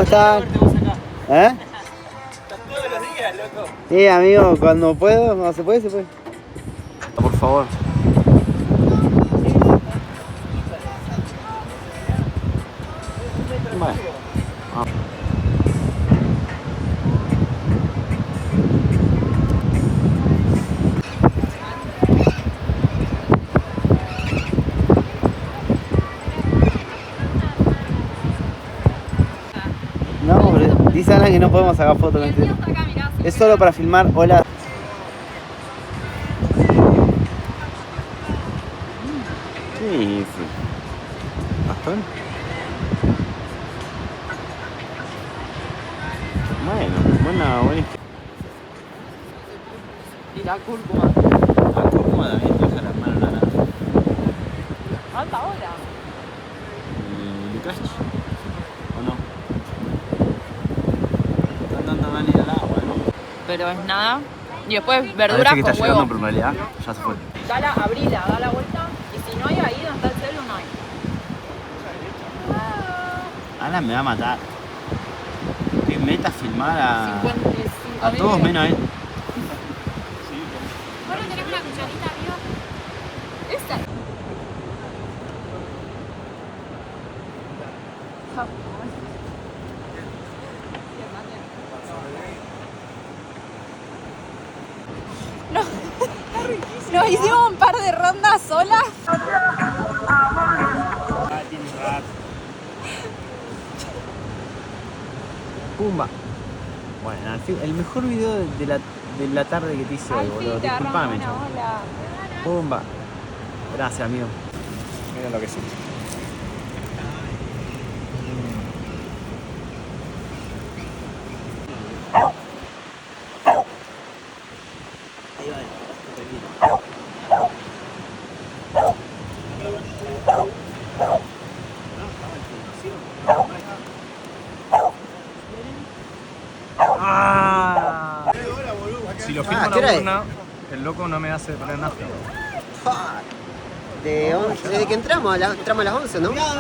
están? ¿Eh? Todos los días, loco. Sí, amigo, cuando puedo, cuando se puede, se puede. Por favor. Bueno. No, pero dice Ana que no podemos sacar fotos con este. Es solo para filmar. Hola. Sí, sí. ¿Bastón? Bueno, buena. Y la cúrcuma. La cúrcuma también te deja las manos en la nada. ¿Cuánta hora? ¿Lucas? ¿O no? Están dando mal ir al agua, ¿no? Pero es nada. Y después Parece verduras que con está huevo. llegando, pero en realidad ya se fue. Dala, abrila, da la vuelta. Y si no hay ahí donde está el celu, no hay. Ana me va a matar. ¿Qué meta filmar a 55.000 todos menos a él? ¿Vos no tenés una cucharita arriba? Esta. No. Nos hicimos un par de rondas solas. Pumba. Bueno, al fin, el mejor video de la tarde que te hice hoy, boludo. Disculpame, chavo. Pumba. Gracias, amigo. Miren lo que sí. Si lo filmo ¿qué en hora la es? urna, el loco no me hace poner nafta. Desde que entramos a las 11, ¿no? Mirá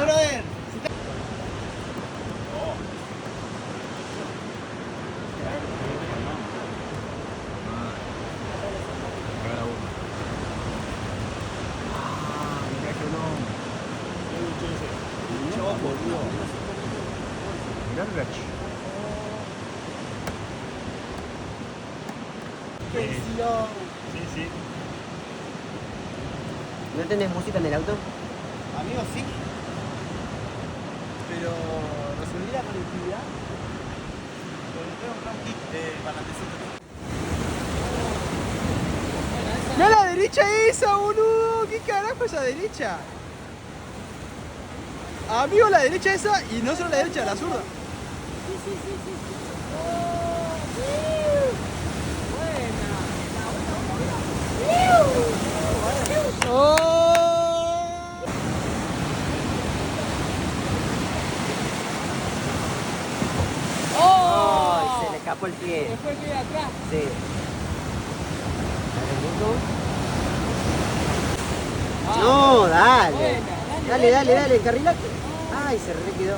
el gacho. Sí, sí. ¿No tenés música en el auto? Amigo, sí. Pero resolví la conectividad. Tengo un kit de parlantecito. ¡No la derecha esa, boludo! ¿Qué carajo es la derecha? Amigo, la derecha esa y no solo la derecha, la zurda. ¡Oh! Se le escapó el pie. Se fue el pie de atrás. Sí. No, dale. Dale, encarrilate. Ay, se re quedó.